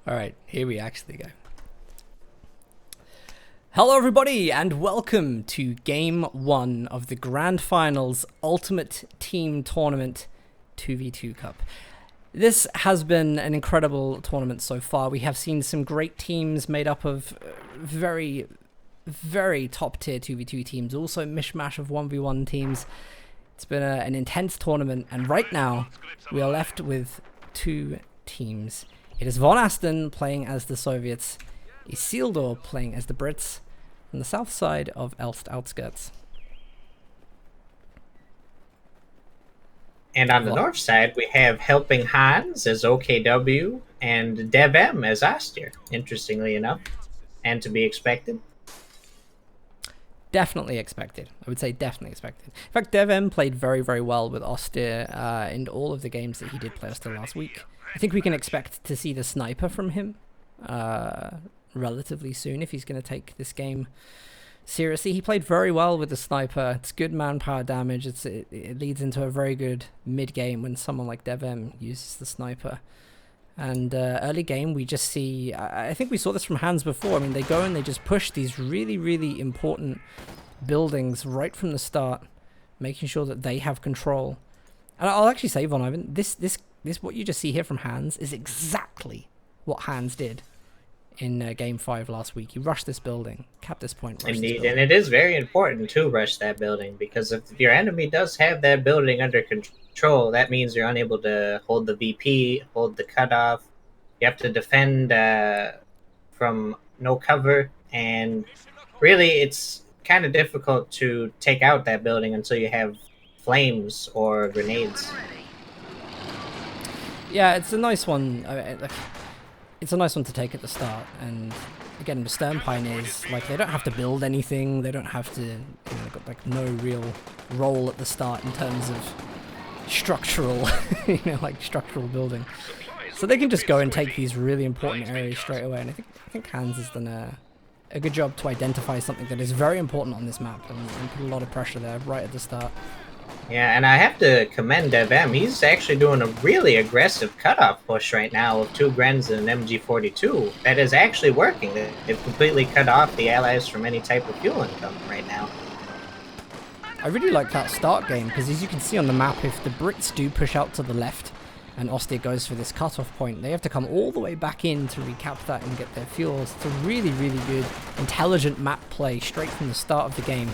All right, here we actually go. Hello everybody and welcome to Game 1 of the Grand Finals Ultimate Team Tournament 2v2 Cup. This has been an incredible tournament so far. We have seen some great teams made up of very top tier 2v2 teams, also a mishmash of 1v1 teams. It's been an intense tournament, and right now we are left with two teams. It is Vonasten playing as the Soviets, Isildur playing as the Brits, on the south side of Elst outskirts. And on the north side, we have HelpingHans as OKW and DevM as Astir, interestingly enough, and to be expected. Definitely expected. I would say definitely expected. In fact, DevM played very well with Austere in all of the games that he did play Austere last week. I think we can expect to see the sniper from him relatively soon if he's going to take this game seriously. He played very well with the sniper. It's good manpower damage. It leads into a very good mid-game when someone like DevM uses the sniper. And early game, we just see... I think we saw this from Hans before. I mean, they go and they just push these really important buildings right from the start, making sure that they have control. And I'll actually say, Von Ivan, this what you just see here from Hans is exactly what Hans did in Game 5 last week. He rushed this building, capped this point. Indeed, and it is very important to rush that building, because if your enemy does have that building under control, that means you're unable to hold the VP, hold the cutoff. You have to defend from no cover, and really it's kind of difficult to take out that building until you have flames or grenades. Yeah, it's a nice one. It's a nice one to take at the start, and again, the Stern Pioneers, like, they don't have to build anything. They don't have to, they've got like no real role at the start in terms of structural, structural building. So they can just go and take these really important areas straight away. And I think Hans has done a good job to identify something that is very important on this map and put a lot of pressure there right at the start. Yeah, and I have to commend DevM. He's actually doing a really aggressive cutoff push right now with 2 Grens and an MG42. That is actually working. They've completely cut off the allies from any type of fuel income right now. I really like that start game, because as you can see on the map, if the Brits do push out to the left and Austere goes for this cutoff point, they have to come all the way back in to recap that and get their fuels. It's a really good, intelligent map play straight from the start of the game.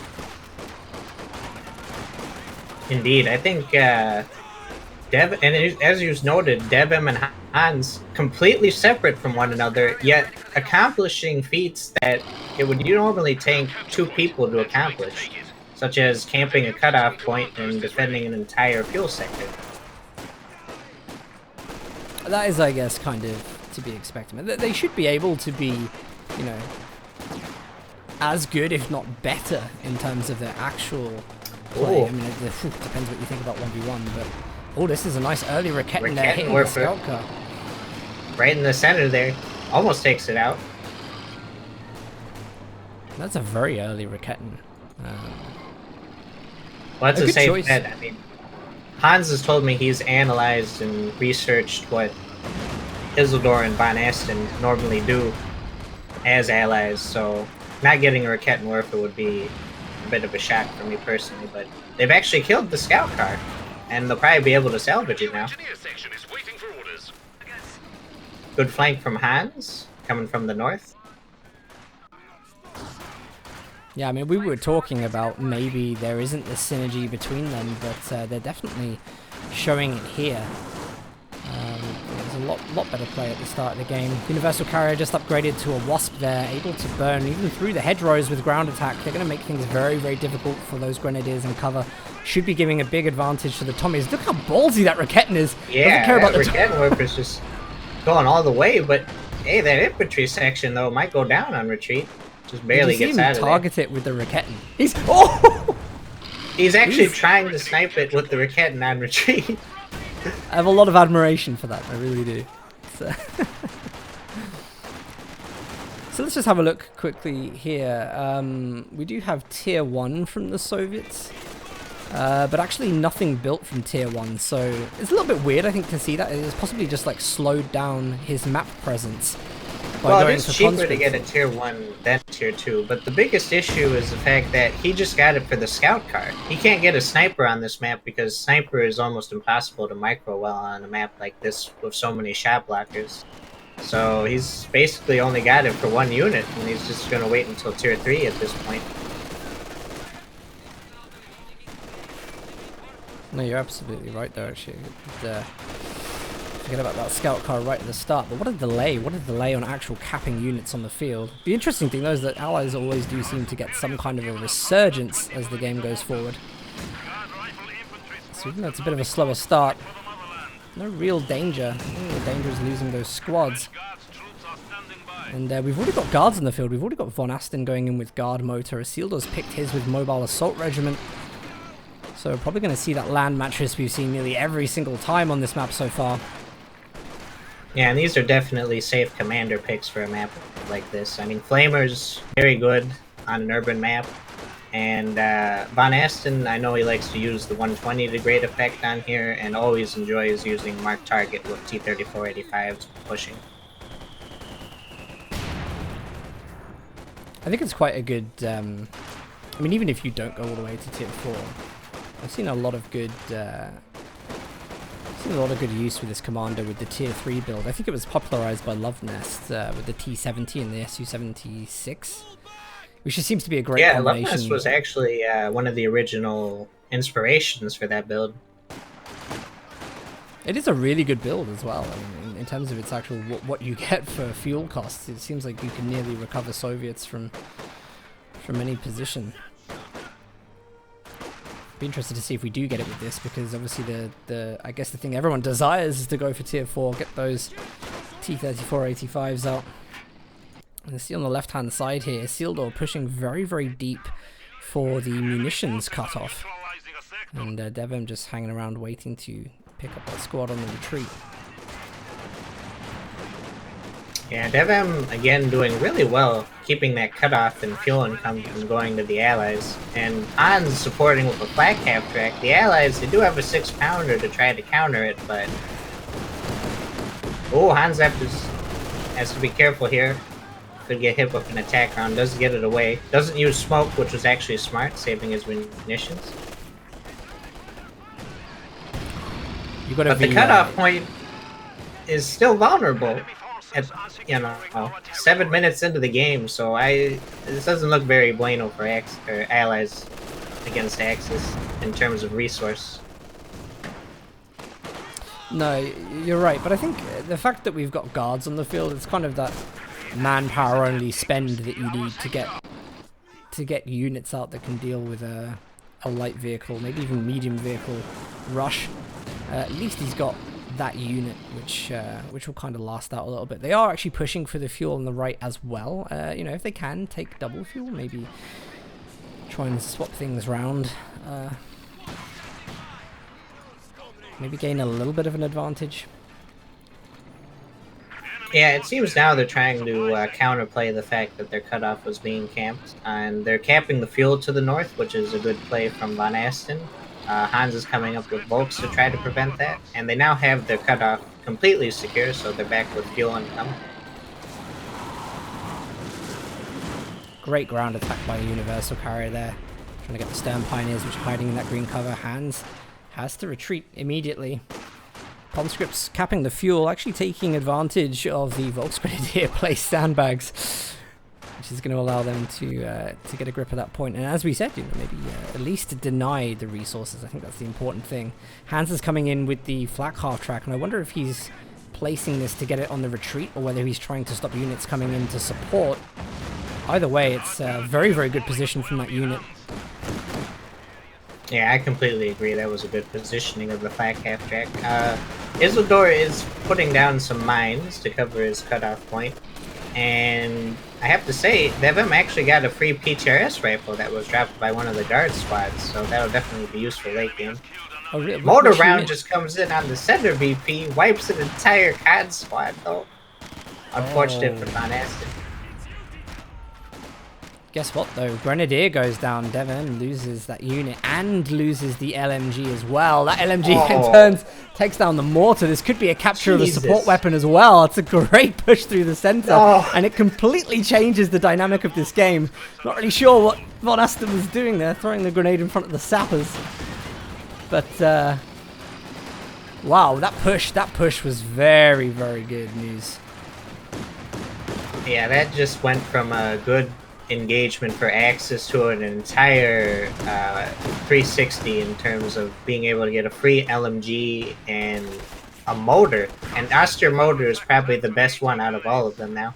Indeed, I think as you noted, DevM and Hans completely separate from one another, yet accomplishing feats that it would normally take 2 people to accomplish, such as camping a cutoff point and defending an entire fuel sector. That is, I guess, kind of to be expected. They should be able to be, as good, if not better, in terms of their actual play. I mean, it depends what you think about 1v1, but this is a nice early Raketten there hitting the scout car. Right in the center there. Almost takes it out. That's a very early Raketten. Well, that's a safe bet. I mean, Hans has told me he's analyzed and researched what Isildur and Vonasten normally do as allies, so not getting a Raketten Werfer would be a bit of a shock for me personally, but they've actually killed the scout car, and they'll probably be able to salvage it now. Good flank from Hans, coming from the north. Yeah, I mean, we were talking about maybe there isn't the synergy between them, but they're definitely showing it here. There's a lot better play at the start of the game. Universal Carrier just upgraded to a Wasp there, able to burn even through the hedgerows with ground attack. They're going to make things very difficult for those Grenadiers in cover. Should be giving a big advantage to the Tommies. Look how ballsy that Raketten is. Yeah, doesn't care about the Raketten Werfer's just going all the way, but hey, that infantry section, though, might go down on retreat. Just barely gets out of there. Target it with the Raketten. He's actually trying to snipe it with the Raketten on retreat. I have a lot of admiration for that, I really do. So, so let's just have a look quickly here. We do have tier 1 from the Soviets. But actually nothing built from tier 1, so it's a little bit weird, I think, to see that. It's possibly just like slowed down his map presence. Well, it is cheaper to get a tier 1 than tier 2, but the biggest issue is the fact that he just got it for the scout car. He can't get a sniper on this map because sniper is almost impossible to micro well on a map like this with so many shot blockers. So he's basically only got it for 1 unit, and he's just going to wait until tier 3 at this point. No, you're absolutely right there, actually. Forget about that scout car right at the start, but what a delay. What a delay on actual capping units on the field. The interesting thing, though, is that allies always do seem to get some kind of a resurgence as the game goes forward. So even though it's a bit of a slower start, no real danger. The only danger is losing those squads. And we've already got guards in the field. We've already got Vonasten going in with guard motor. Isildur's picked his with mobile assault regiment. So we're probably going to see that land mattress we've seen nearly every single time on this map so far. Yeah, and these are definitely safe commander picks for a map like this. I mean, Flamer's very good on an urban map. And Vonasten, I know he likes to use the 120 to great effect on here, and always enjoys using Mark Target with T-3485s pushing. I think it's quite a good... I mean, even if you don't go all the way to tier 4, I've seen a lot of good... use with this commander with the tier 3 build. I think it was popularized by Vonasten with the T70 and the SU76, which just seems to be a great combination. Yeah, Vonasten was actually one of the original inspirations for that build. It is a really good build as well. I mean, in terms of its actual what you get for fuel costs, it seems like you can nearly recover Soviets from any position. Be interested to see if we do get it with this, because obviously I guess the thing everyone desires is to go for tier 4, get those T-3485s out. And see on the left hand side here, Isildur pushing very, very deep for the munitions cutoff, and DevM just hanging around waiting to pick up that squad on the retreat. Yeah, DevM again doing really well, keeping that cutoff and fuel income from going to the allies. And Hans supporting with a flak half track. The allies, they do have a 6-pounder to try to counter it, but... Oh, Hans has to be careful here. Could get hit with an attack round, does get it away. Doesn't use smoke, which was actually smart, saving his munitions. But the cutoff point is still vulnerable. At, 7 minutes into the game, so this doesn't look very bueno for allies against Axis in terms of resource. No, you're right, but I think the fact that we've got guards on the field, it's kind of that manpower only spend that you need to get units out that can deal with a light vehicle, maybe even medium vehicle rush. At least he's got that unit, which will kind of last out a little bit. They are actually pushing for the fuel on the right as well. If they can take double fuel, maybe try and swap things around. Maybe gain a little bit of an advantage. Yeah, it seems now they're trying to counterplay the fact that their cutoff was being camped, and they're camping the fuel to the north, which is a good play from Vonasten. Hans is coming up with Volks to try to prevent that, and they now have their cutoff completely secure, so they're back with fuel income. Great ground attack by the Universal Carrier there. Trying to get the Stern Pioneers, which are hiding in that green cover. Hans has to retreat immediately. Conscripts capping the fuel, actually taking advantage of the Volksgrenadier place sandbags, which is going to allow them to get a grip at that point. And as we said, maybe at least deny the resources. I think that's the important thing. Hans is coming in with the flak half track, and I wonder if he's placing this to get it on the retreat, or whether he's trying to stop units coming in to support. Either way, it's a very, very good position from that unit. Yeah, I completely agree. That was a good positioning of the flak half track. Isildur is putting down some mines to cover his cutoff point. And I have to say, DevM actually got a free PTRS rifle that was dropped by one of the guard squads, so that'll definitely be useful late game. Oh, really? Motor round just comes in on the center VP, wipes an entire COD squad, though. Unfortunate for Vonasten. Guess what though? Grenadier goes down. DevM loses that unit and loses the LMG as well. That LMG in turns takes down the mortar. This could be a capture of a support weapon as well. It's a great push through the center, and it completely changes the dynamic of this game. Not really sure what Vonasten was doing there, throwing the grenade in front of the sappers. But wow, that push was very, very good news. Yeah, that just went from a good engagement for Axis to an entire 360 in terms of being able to get a free LMG and a motor. And Oster motor is probably the best one out of all of them now.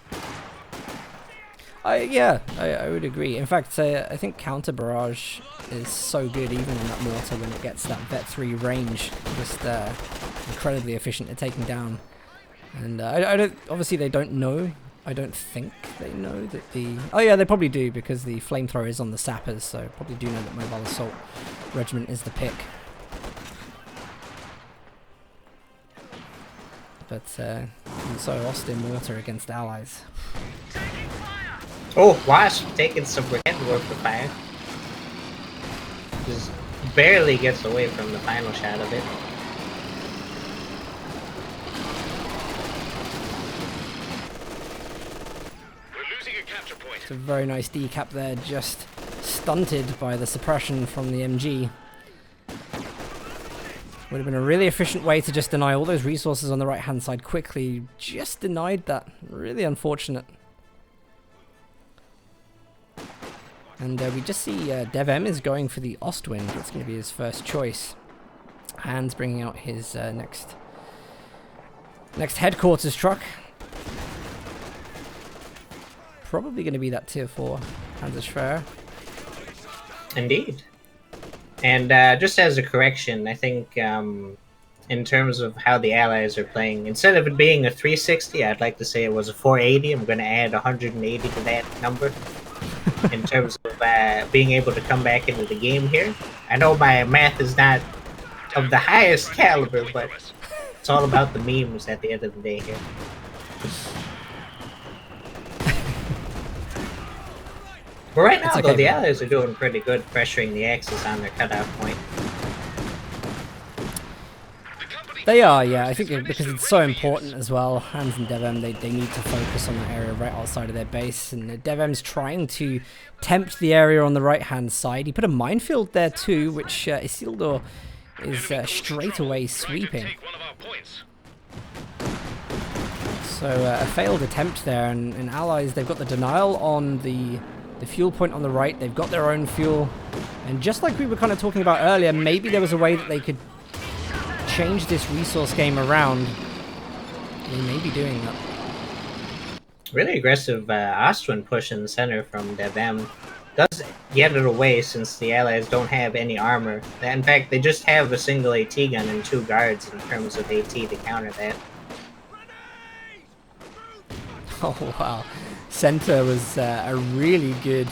Yeah, I would agree. In fact, I think counter barrage is so good even on that mortar when it gets that Vet 3 range. Just incredibly efficient at taking down. And I don't. Obviously, they don't know. I don't think they know that the... Oh yeah, they probably do because the flamethrower is on the sappers, so probably do know that Mobile Assault Regiment is the pick. But so Austin Mortar against allies. Oh, Wasp taking some headwork to fire. Just barely gets away from the final shot of it. It's a very nice decap there, just stunted by the suppression from the MG. Would have been a really efficient way to just deny all those resources on the right hand side quickly. Just denied that. Really unfortunate. And we just see DevM is going for the Ostwind. That's going to be his first choice. Hans bringing out his next headquarters truck. Probably going to be that tier 4 Panzerschwer. Indeed. And just as a correction, I think in terms of how the allies are playing, instead of it being a 360, I'd like to say it was a 480. I'm going to add 180 to that number in terms of being able to come back into the game here. I know my math is not of the highest caliber, but it's all about the memes at the end of the day here. But right now, though, the allies are doing pretty good pressuring the Axis on their cutoff point. They are, yeah. I think because it's so important as well. Hans and DevM, they need to focus on the area right outside of their base. And DevM's trying to tempt the area on the right-hand side. He put a minefield there too, which Isildur is straight away sweeping. So a failed attempt there, and allies, they've got the denial on the fuel point on the right. They've got their own fuel, and just like we were kind of talking about earlier, maybe there was a way that they could change this resource game around. They may be doing that. Really aggressive Ostwind push in the center from DevM. Does get it away since the allies don't have any armor. In fact, they just have a single AT gun and 2 guards in terms of AT to counter that. Oh wow. Center was a really good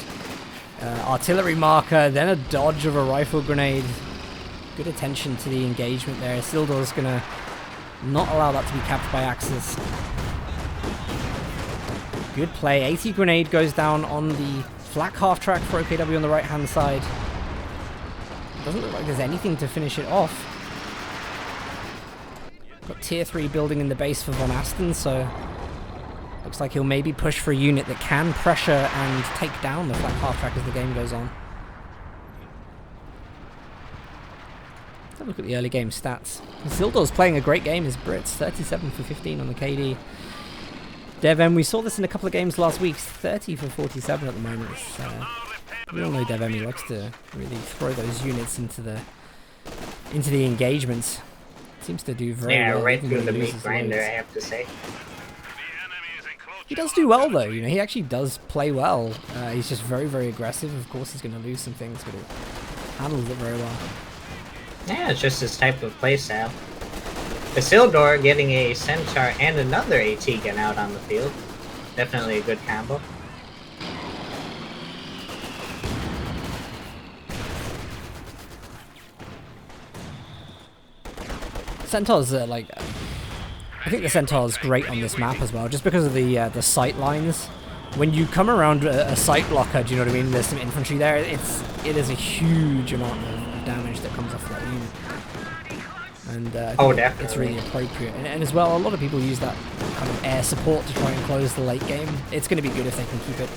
artillery marker, then a dodge of a rifle grenade. Good attention to the engagement there. Isildur's going to not allow that to be capped by Axis. Good play. AT grenade goes down on the flak half track for OKW on the right hand side. Doesn't look like there's anything to finish it off. Got tier 3 building in the base for Vonasten, so looks like he'll maybe push for a unit that can pressure and take down the flak half track as the game goes on. Let's look at the early game stats. Isildur's playing a great game as Brits, 37 for 15 on the KD. DevM, we saw this in a couple of games last week, 30 for 47 at the moment. We all know DevM, he likes to really throw those units into the engagements. Seems to do very well. Yeah, right through the meat grinder, I have to say. He does do well though, you know, he actually does play well. He's just very, very aggressive. Of course he's going to lose some things, but he handles it very well. Yeah, it's just his type of playstyle. Isildur getting a Centaur and another AT gun out on the field. Definitely a good combo. Centaur's I think the Centaur's great on this map as well, just because of the sight lines. when you come around a site blocker, do you know what I mean? There's some infantry there. It is a huge amount of damage that comes off that unit. And I think definitely. it's really appropriate. And as well, a lot of people use that kind of air support to try and close the late game. It's going to be good if they can keep it.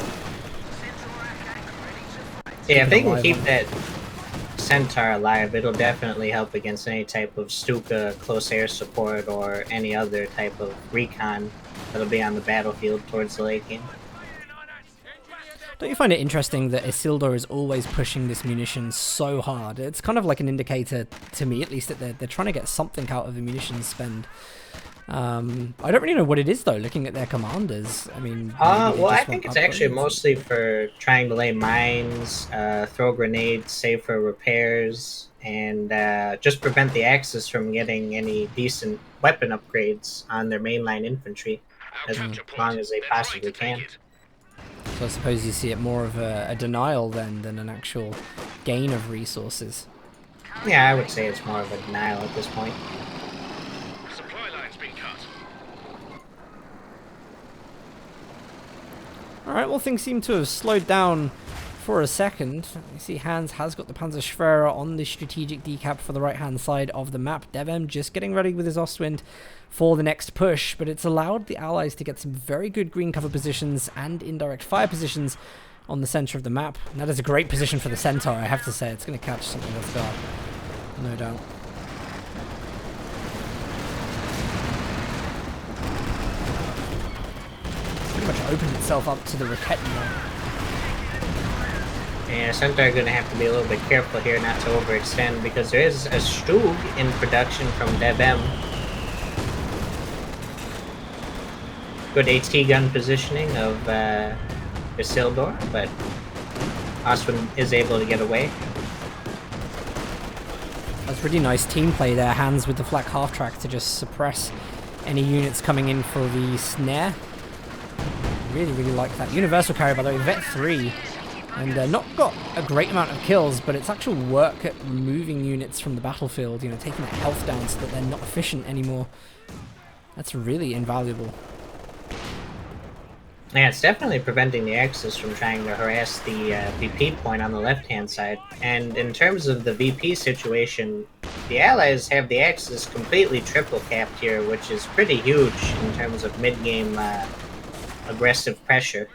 Yeah, if they can keep that Centaur alive, it'll definitely help against any type of Stuka close air support or any other type of recon that'll be on the battlefield towards the late game. Don't you find it interesting that Isildur is always pushing this munition so hard? It's kind of like an indicator, to me at least, that they're trying to get something out of the munitions spend. I don't really know what it is, though, looking at their commanders. I mean... well, I think it's actually mostly for trying to lay mines, throw grenades, save for repairs, and just prevent the Axis from getting any decent weapon upgrades on their mainline infantry as long as they possibly can. So I suppose you see it more of a denial then than an actual gain of resources. Yeah, I would say it's more of a denial at this point. Supply line's been cut. Alright, well things seem to have slowed down for a second. You see Hans has got the Panzerschwerer on the strategic decap for the right hand side of the map. DevM just getting ready with his Ostwind for the next push, but it's allowed the allies to get some very good green cover positions and indirect fire positions on the center of the map. And that is a great position for the Centaur, I have to say. It's going to catch something off guard, no doubt. Pretty much opened itself up to the Raketen now. Yeah, Centaur are going to have to be a little bit careful here not to overextend because there is a Stug in production from DevM. Good AT gun positioning of Isildur, but Ostwind is able to get away. That's really nice team play there. Hands with the flak half track to just suppress any units coming in for the snare. Really, really like that. Universal carry, by the way, Vet 3. And not got a great amount of kills, but it's actual work at removing units from the battlefield, you know, taking that health down so that they're not efficient anymore. That's really invaluable. Yeah, it's definitely preventing the Axis from trying to harass the VP point on the left-hand side. And in terms of the VP situation, the Allies have the Axis completely triple-capped here, which is pretty huge in terms of mid-game aggressive pressure.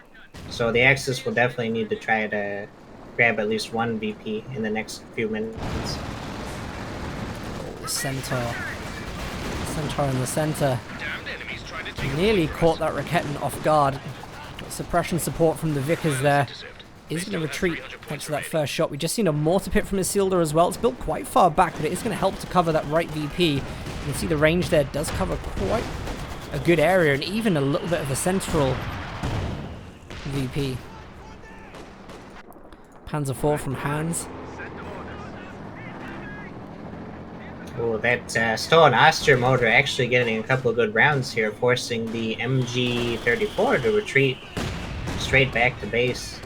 So the Axis will definitely need to try to grab at least one VP in the next few minutes. Oh, the Centaur. Centaur in the center. Nearly caught that Raketen off guard. Suppression support from the Vickers there. Is going to retreat thanks to that first shot. We've just seen a mortar pit from Isildur as well. It's built quite far back, but it is going to help to cover that right VP. You can see the range there does cover quite a good area and even a little bit of a central VP. Panzer IV from Hans. Oh, that stolen Oster motor actually getting a couple of good rounds here, forcing the MG-34 to retreat straight back to base.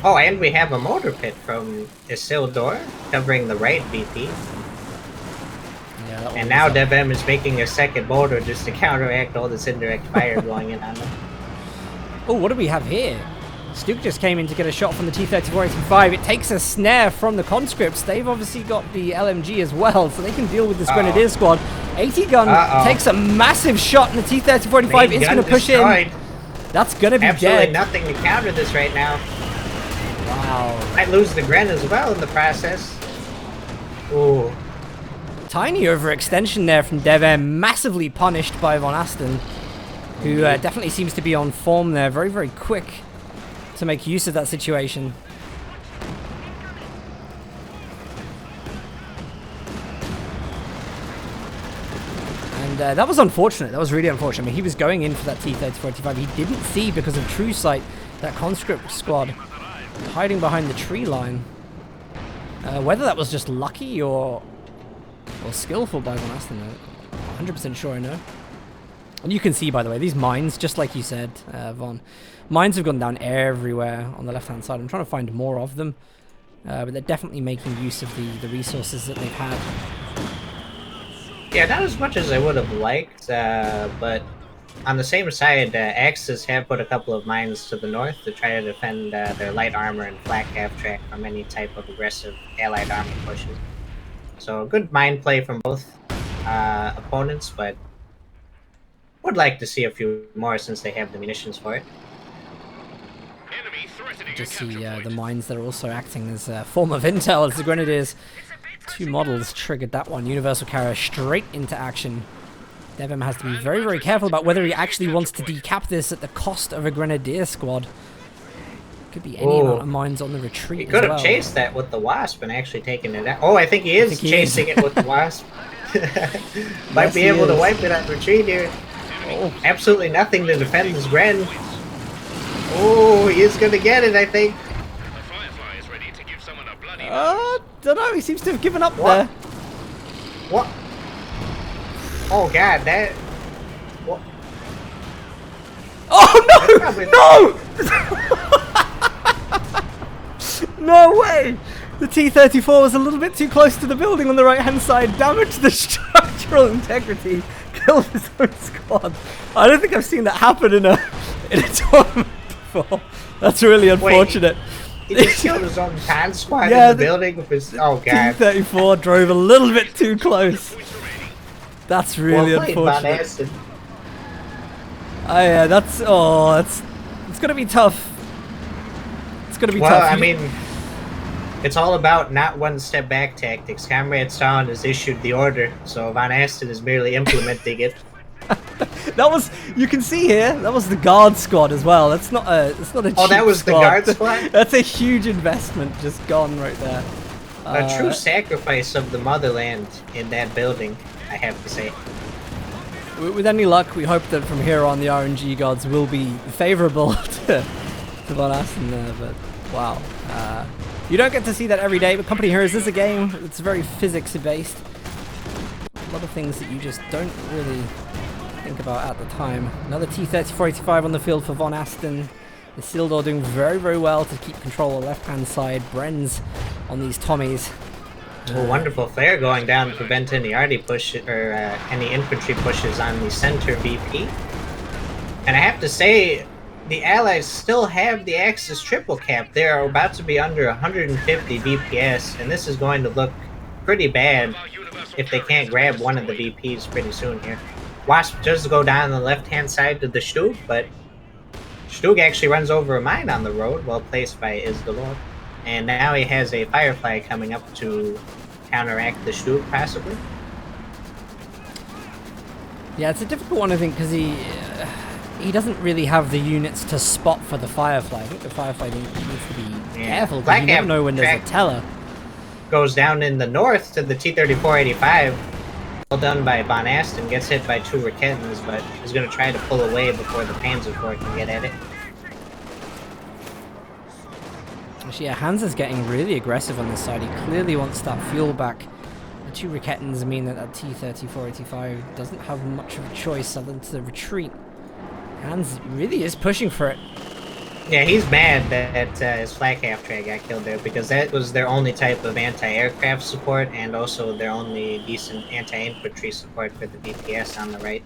Oh, and we have a motor pit from Isildur covering the right VP. And now DevM is making a second motor just to counteract all this indirect fire going in on them. Oh, what do we have here? Stuke just came in to get a shot from the T-34-85. It takes a snare from the conscripts. They've obviously got the LMG as well, so they can deal with this Grenadier squad. 80 gun takes a massive shot, and the T-34-85 is going to push in. That's going to be absolutely dead. Nothing to counter this right now. Wow. Might lose the Gren as well in the process. Ooh. Tiny overextension there from DevM, massively punished by Vonasten, who definitely seems to be on form there. Very, very quick to make use of that situation. And that was unfortunate. That was really unfortunate. I mean, he was going in for that T-34-85. He didn't see, because of True Sight, that conscript squad hiding behind the tree line. Whether that was just lucky or skillful by Vonasten, I'm 100% sure I know. And you can see, by the way, these mines, just like you said, Von, mines have gone down everywhere on the left-hand side. I'm trying to find more of them. but they're definitely making use of the resources that they've had. Yeah, not as much as I would have liked, but on the same side, Axis have put a couple of mines to the north to try to defend their light armor and flak half-track from any type of aggressive allied army pushes. So good mine play from both opponents, but would like to see a few more since they have the munitions for it. Enemy threatening Just a see capture the point. mines that are also acting as a form of intel as the Grenadiers. 2 models triggered that one. Universal Carrier straight into action. DevM has to be very, very careful about whether he actually wants to decap this at the cost of a Grenadier squad. Could be any amount of mines on the retreat He as could well. have chased that with the Wasp and actually taken it out. Oh, I think he is chasing it with the Wasp. Might Yes, be he able to is. wipe it on retreat here. Oh, absolutely nothing to defend this Gren. Oh, he is going to get it, I think. The Firefly is ready to give someone a bloody Don't know. He seems to have given up What? there. What? Oh, God, that... What? Oh, Probably- no! No way! The T-34 was a little bit too close to the building on the right-hand side, damaged the structural integrity, killed his own squad. I don't think I've seen that happen in a tournament before. That's really unfortunate. He just killed his own tan squad Yeah, in the building with his... Oh, God. T-34 drove a little bit too close. That's really Well played, unfortunate. Vonasten. Oh yeah, it's gonna be tough. It's gonna be Well, tough. I mean, it's all about not one-step back tactics. Comrade Stalin has issued the order, so Vonasten is merely implementing it. that was, you can see here, that was the guard squad as well. It's not a Oh, that cheap was the squad. guard squad? That's a huge investment just gone right there. A true sacrifice of the motherland in that building, I have to say. With any luck, we hope that from here on the RNG gods will be favourable to Vonasten there, but wow. You don't get to see that every day, but Company Heroes is a game that's very physics-based. A lot of things that you just don't really think about at the time. Another T-3485 on the field for Vonasten. Isildur doing very, very well to keep control of the left-hand side. Bren's on these Tommies. A wonderful flare going down to prevent any arty push or any infantry pushes on the center VP. And I have to say, the Allies still have the Axis triple cap. They are about to be under 150 VPS, and this is going to look pretty bad if they can't grab one of the VPs pretty soon here. Wasp does go down the left-hand side to the Stug, but Stug actually runs over a mine on the road, well placed by Isildur. And now he has a Firefly coming up to counteract the Stug, possibly. Yeah, it's a difficult one, I think, because he doesn't really have the units to spot for the Firefly. I think the Firefly needs to be careful, because you never know when there's a teller. Goes down in the north to the T-3485. Well done by Vonasten, gets hit by 2 Rakettans, but is going to try to pull away before the Panzer Corps can get at it. Actually, yeah, Hans is getting really aggressive on this side. He clearly wants that fuel back. The 2 Rakettans mean that that T-3485 doesn't have much of a choice other than to retreat. Hans really is pushing for it. Yeah, he's mad that his flak half-track got killed there, because that was their only type of anti-aircraft support and also their only decent anti-infantry support for the BPS on the right.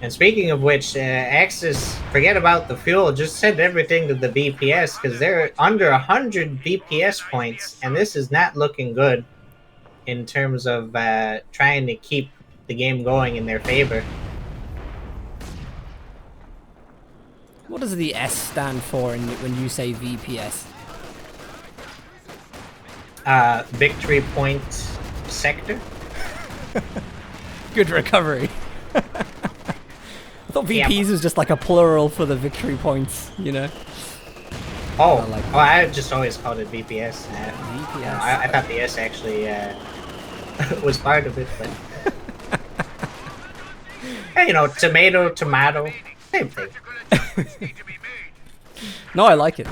And speaking of which, Axis, forget about the fuel, just send everything to the BPS, because they're under 100 BPS points, and this is not looking good in terms of trying to keep the game going in their favor. What does the S stand for when you say VPS? Victory Point Sector? Good recovery. I thought VPs was just like a plural for the victory points, you know? Oh, like I just always called it VPS. VPS. I thought the S actually was part of it, but... Hey, you know, tomato, same thing. No, I like it.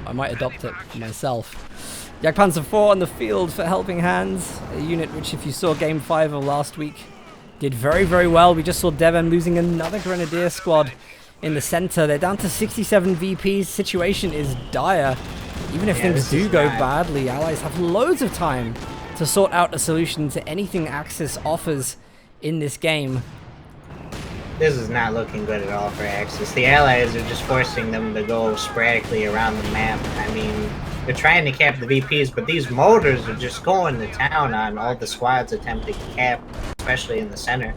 I might adopt it myself. Jagdpanzer 4 on the field for HelpingHans, a unit which, if you saw Game 5 of last week, did very, very well. We just saw DevM losing another Grenadier squad in the center. They're down to 67 VPs. Situation is dire. Even if Yeah, things this do is go not- badly, allies have loads of time to sort out a solution to anything Axis offers in this game. This is not looking good at all for Axis. The allies are just forcing them to go sporadically around the map. I mean, they're trying to cap the VPs, but these motors are just going to town on all the squads attempting to cap, especially in the center.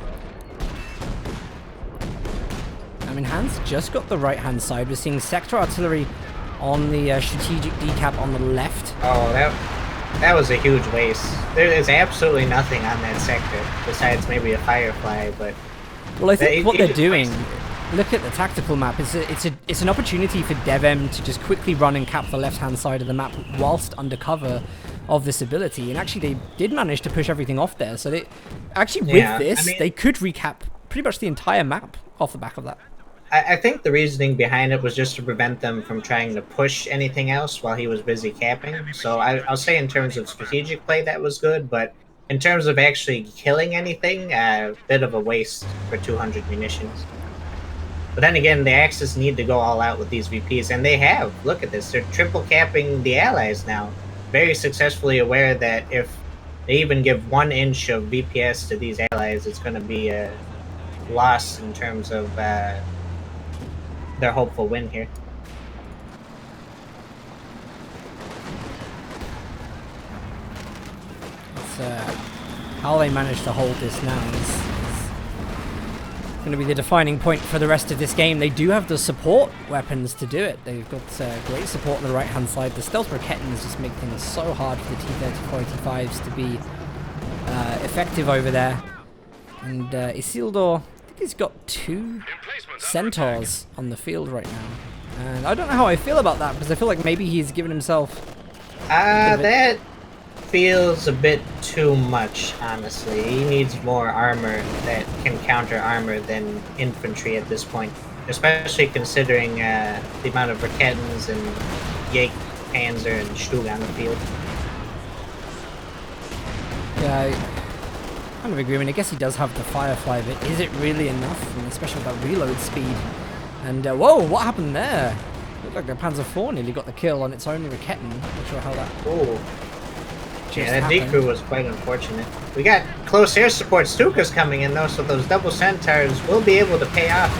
I mean, Hans just got the right-hand side. We're seeing sector artillery on the strategic decap on the left. Oh, that was a huge waste. There is absolutely nothing on that sector besides maybe a Firefly, but Well, I think what they're just doing, wasted. look at the tactical map, it's an opportunity for DevM to just quickly run and cap the left-hand side of the map whilst under cover of this ability. And actually, they did manage to push everything off there. So they actually, Yeah, with this, I mean- they could recap pretty much the entire map off the back of that. I think the reasoning behind it was just to prevent them from trying to push anything else while he was busy capping. So I'll say in terms of strategic play, that was good, but in terms of actually killing anything, a bit of a waste for 200 munitions. But then again, the Axis need to go all out with these VPs, and they have. Look at this. They're triple capping the allies now. Very successfully aware that if they even give 1 inch of VPS to these allies, it's going to be a loss in terms of their hopeful win here. It's, how they manage to hold this now is going to be the defining point for the rest of this game. They do have the support weapons to do it. They've got great support on the right-hand side. The stealth rocketins just make things so hard for the T-3485s to be effective over there. And Isildur, I think he's got 2 centaurs on the field right now. And I don't know how I feel about that, because I feel like maybe he's given himself... That feels a bit too much, honestly. He needs more armor that can counter armor than infantry at this point. Especially considering the amount of Raketens and Yake, Panzer, and Stug on the field. Yeah, I kind of agree. I mean, I guess he does have the Firefly, but is it really enough? I mean, especially with that reload speed. And, whoa, what happened there? Looked like the Panzer IV nearly got the kill on its own Raketin. Not sure how that Ooh. just Yeah, that happened. decrew was quite unfortunate. We got close air support Stukas coming in though, so those double centaurs will be able to pay off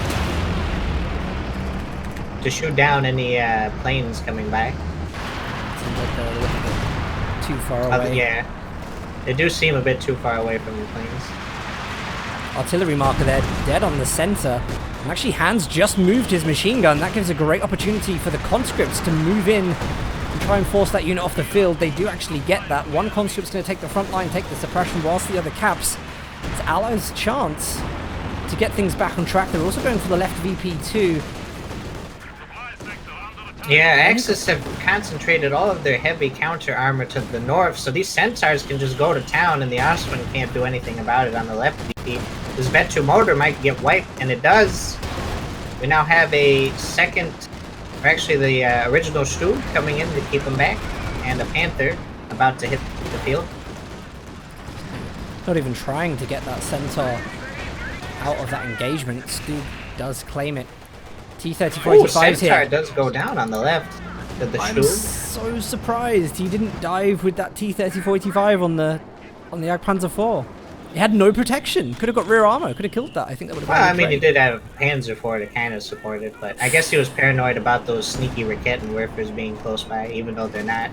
to shoot down any planes coming by. Seems like they're a little bit too far away. Yeah, they do seem a bit too far away from the planes. Artillery marker there, dead on the center. And actually, Hans just moved his machine gun. That gives a great opportunity for the conscripts to move in and try and force that unit off the field. They do actually get that. One conscript's going to take the front line, take the suppression, whilst the other caps. It's Allies' chance to get things back on track. They're also going for the left VP too. Yeah, Axis have concentrated all of their heavy counter armor to the north, so these centaurs can just go to town and the Ostman can't do anything about it on the left VP. This Vet2 motor might get wiped, and it does. We now have a second, or actually the original Stug coming in to keep him back, and a Panther about to hit the field. Not even trying to get that centaur out of that engagement. Stu does claim it. T-3485's Centaur here. does go down on the left to the I'm Stug. so surprised he didn't dive with that T-3485 on the Jagdpanzer IV. He had no protection. Could have got rear armor. Could have killed that. I think that would have been Well, a I mean, great. he did have Panzer IV to kind of support it, but I guess he was paranoid about those sneaky Raketin Werfers being close by, even though they're not.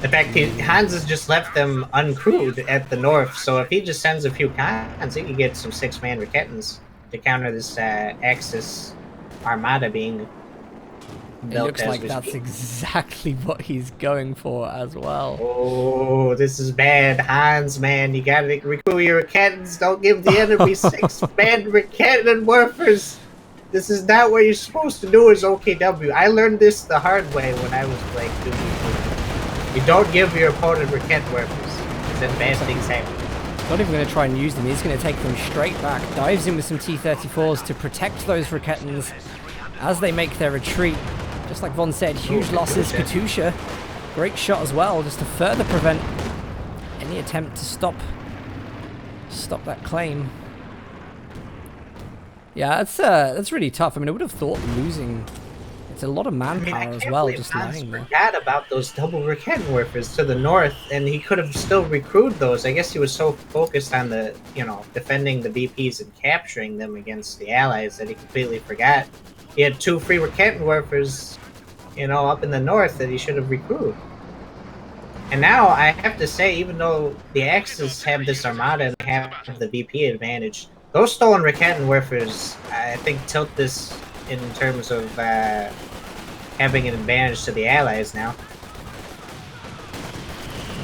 In fact, Hans has just left them uncrewed at the north, so if he just sends a few cons, he could get some 6-man Raketins to counter this Axis armada being It built looks as like we that's speak. exactly what he's going for as well. Oh, this is bad. Hans, man, you gotta recruit your Raketins. Don't give the enemy 6-man Raketin Werfers. This is not what you're supposed to do as OKW. I learned this the hard way when I was playing 2v2. You don't give your opponent Raketin Werfers, because then bad things happen. Not even going to try and use them. He's going to take them straight back. Dives in with some T-34s to protect those Raketins as they make their retreat. Just like Von said, huge losses. Katusha, great shot as well, just to further prevent any attempt to stop that claim. Yeah, that's really tough. I mean, I would have thought losing It's a lot of I manpower can't as well, believe just Hans lying there. forgot about those double Raketenwerfers to the north, and he could have still recruited those. I guess he was so focused on the, defending the VPs and capturing them against the allies that he completely forgot. He had 2 free Raketenwerfers, up in the north that he should have recruited. And now I have to say, even though the Axis have this armada and they have the VP advantage, those stolen Raketenwerfers, I think, tilt this in terms of having an advantage to the allies now.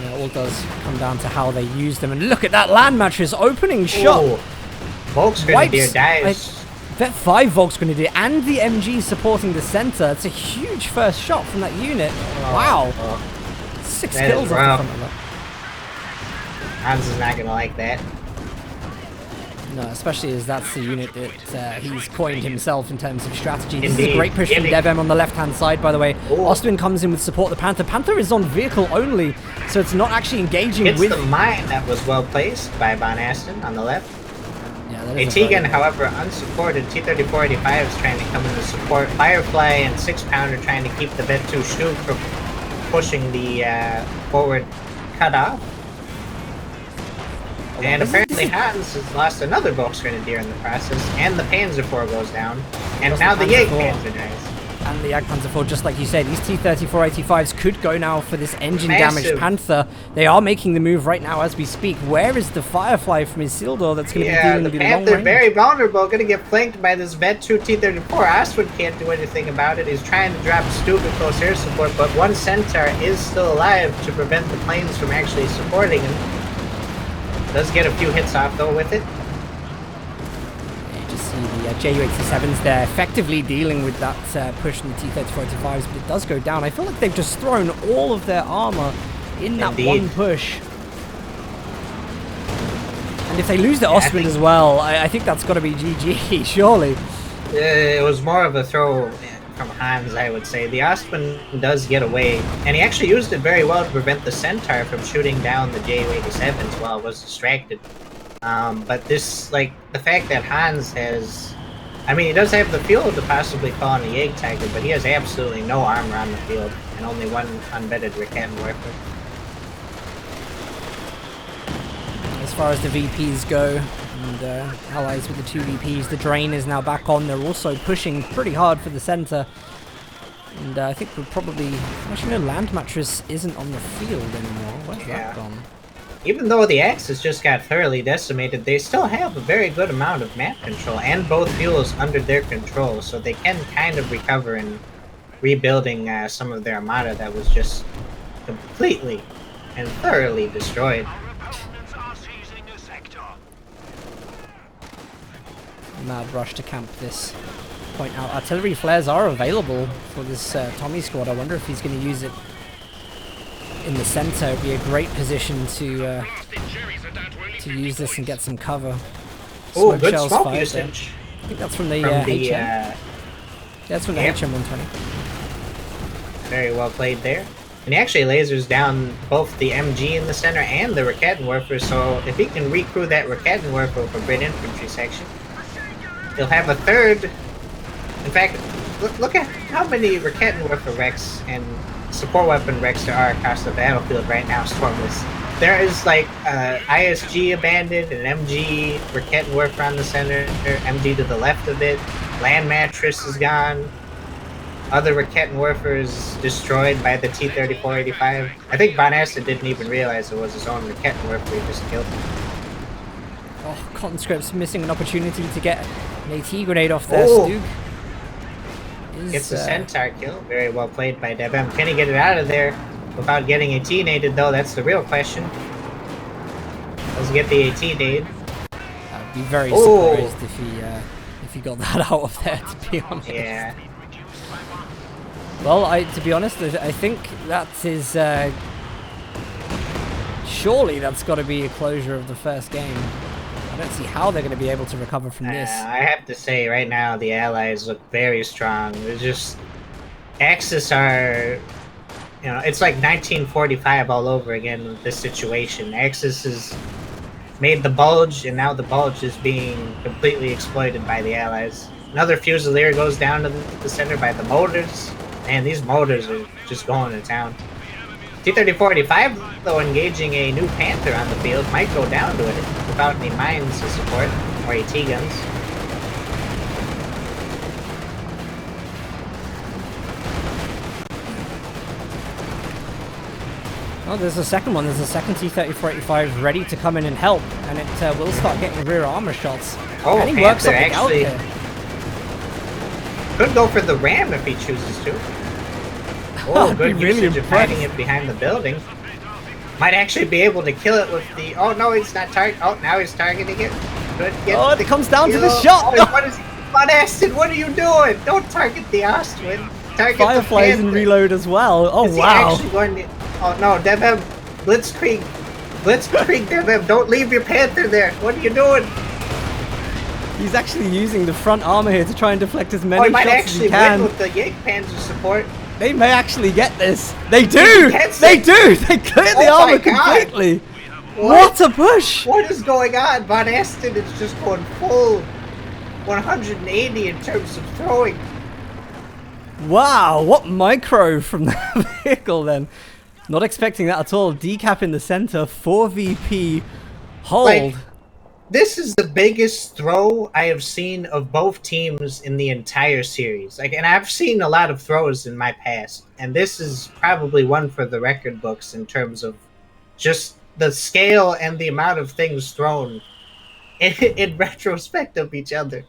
Yeah, it all does come down to how they use them. And look at that land mattress opening shot. Ooh, Volksgrenadier dies. Vet 5 Volksgrenadier and the MG supporting the center. It's a huge first shot from that unit. Wow. 6 that kills is off rough. the front of that. Hans is not going to like that. No, especially as that's the unit that he's coined himself in terms of strategy. This is Indeed. a great push from DevM on the left-hand side, by the way. Ooh. Ostwin comes in with support the Panther. Panther is on vehicle only, so it's not actually engaging It's with... the mine that was well placed by Vonasten on the left. Yeah, that is Tegan, however, unsupported. T-3485 is trying to come in to support. Firefly and 6-pounder trying to keep the Vet 2 Stug from pushing the forward cutoff. And apparently Hans has lost another Volksgrenadier in the process, and the Panzer IV goes down, and now the Jagdpanzer dies. And the Jagdpanzer 4, just like you said, these T-3485s could go now for this engine-damaged Massive. Panther. They are making the move right now as we speak. Where is the Firefly from Isildur that's going to be dealing the with the long Panther, range? very vulnerable, going to get flanked by this Vet 2 T-34. Ostwin can't do anything about it. He's trying to drop Stug and close air support, but one Centaur is still alive to prevent the planes from actually supporting him. Does get a few hits off, though, with it. You just see the Ju-87s there effectively dealing with that push from the T-3485s, but it does go down. I feel like they've just thrown all of their armor in that Indeed. one push. And if they lose the Ostwind as well, I think that's got to be GG, surely. It was more of a throw from Hans, I would say. The Ostwind does get away, and he actually used it very well to prevent the Centaur from shooting down the Ju-87s while it was distracted. But this, the fact that Hans has... I mean, he does have the fuel to possibly call on the Jagdtiger, but he has absolutely no armor on the field, and only one unvetted Raketenwerfer. As far as the VPs go, and allies with the 2 VPs, the drain is now back on. They're also pushing pretty hard for the center. And I think we're probably... Actually, no, Land Mattress isn't on the field anymore. Where's that gone? Even though the Axis just got thoroughly decimated, they still have a very good amount of map control and both fuels under their control, so they can kind of recover in rebuilding some of their armada that was just completely and thoroughly destroyed. Mad rush to camp this point out. Artillery flares are available for this Tommy squad. I wonder if he's going to use it in the center. It'd be a great position to use this and get some cover. Oh, good shells smoke fired usage. there. I think that's from the HM. Yeah, that's from the Yep. HM-120. Very well played there. And he actually lasers down both the MG in the center and the Raketenwerfer, so if he can recrew that Raketenwerfer for Brit Infantry section, he'll have a third. In fact, look at how many Raketenwerfer wrecks and support weapon wrecks there are across the battlefield right now, Stormless. There is ISG abandoned, an MG Raketenwerfer on the center, MG to the left of it, Land Mattress is gone, other Raketenwerfers destroyed by the T-3485. I think Vonasten didn't even realize it was his own Raketenwerfer he just killed. Oh, Conscript's missing an opportunity to get an AT grenade off their Stug. Gets the Centaur kill. Very well played by DevM. Can he get it out of there without getting AT-nated, though? That's the real question. Does he get the AT-nade? I'd be very surprised if he got that out of there, to be honest. Yeah. Well, to be honest, I think that is... surely that's got to be a closure of the first game. I don't see how they're going to be able to recover from this. I have to say, right now, the Allies look very strong. They're just... Axis are... it's like 1945 all over again with this situation. Axis has made the bulge, and now the bulge is being completely exploited by the Allies. Another Fusilier goes down to the center by the motors. Man, these motors are just going to town. T-34-85, though, engaging a new Panther on the field, might go down to it without any mines to support, or AT guns. Oh, there's a second one. There's a second T-34-85 ready to come in and help, and it will start getting rear armor shots. Oh, and he Panther works up the out actually there. could go for the ram if he chooses to. Oh, I'd be good really usage of hiding impressed. it behind the building. Might actually be able to kill it with the... Oh, no, he's not targeting... Oh, now he's targeting it. Good. Get Oh, the it comes down to the kill. shot. Oh, what is... Vonasten, what are you doing? Don't target the Ostwind. Target Fireflies the and Panther. reload as well. Oh, Is he wow. actually going to... Oh, no, DevM. Blitzkrieg. Blitzkrieg, DevM. Don't leave your Panther there. What are you doing? He's actually using the front armor here to try and deflect as Oh, many he might shots as actually he can. win with the Yake Panzer support. They may actually get this. They do! gets They it. do! They clear the Oh my armor God. completely! What a push! What is going on? Vonasten is just going full 180 in terms of throwing. Wow, what micro from that vehicle then. Not expecting that at all. Decap in the center, 4 VP, hold. Like, this is the biggest throw I have seen of both teams in the entire series. Like, and I've seen a lot of throws in my past, and this is probably one for the record books in terms of just the scale and the amount of things thrown in retrospect of each other.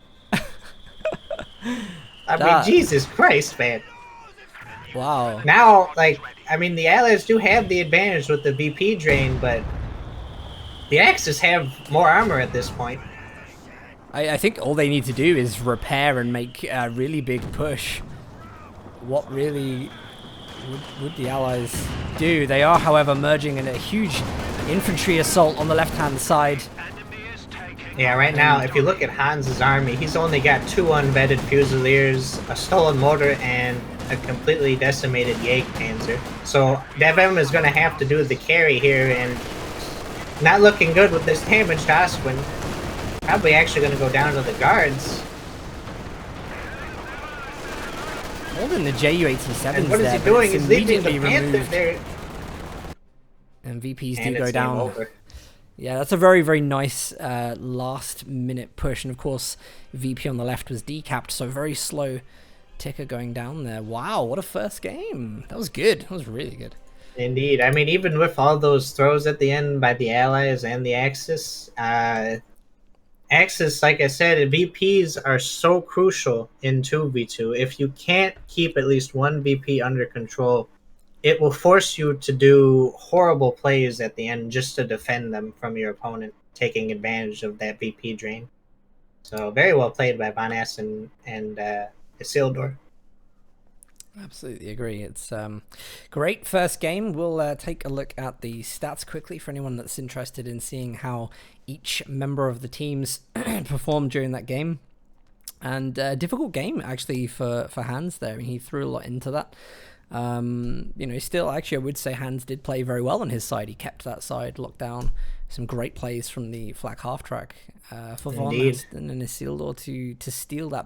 I mean, Jesus Christ, man. Wow. Now, like, I mean, the Allies do have the advantage with the VP drain, but the Axis have more armor at this point. I think all they need to do is repair and make a really big push. What really would the Allies do? They are, however, merging in a huge infantry assault on the left-hand side. Yeah, right now, if you look at Hans's army, he's only got 2 unvetted Fusiliers, a stolen mortar, and a completely decimated Yake Panzer. So DevM is going to have to do the carry here, and not looking good with this damaged Ostwind. Probably actually going to go down to the guards. Holding the Ju-87s And what is there, he but doing? it's He's leaving the immediately Panther removed. there. And VPs And do go it's game down. over. Yeah, that's a very, very nice last-minute push. And, of course, VP on the left was decapped, so very slow ticker going down there. Wow, what a first game. That was good. That was really good. Indeed. I mean, even with all those throws at the end by the Allies and the Axis, Axis, like I said, VPs are so crucial in 2v2. If you can't keep at least one VP under control, it will force you to do horrible plays at the end just to defend them from your opponent, taking advantage of that VP drain. So very well played by Vonasten and Isildur. Absolutely agree. It's great first game. We'll take a look at the stats quickly for anyone that's interested in seeing how each member of the teams performed during that game. And difficult game actually for Hans there. He threw a lot into that. You know, still actually I would say Hans did play very well on his side. He kept that side locked down. Some great plays from the flak half track for Indeed. Vonasten and Isildur to steal that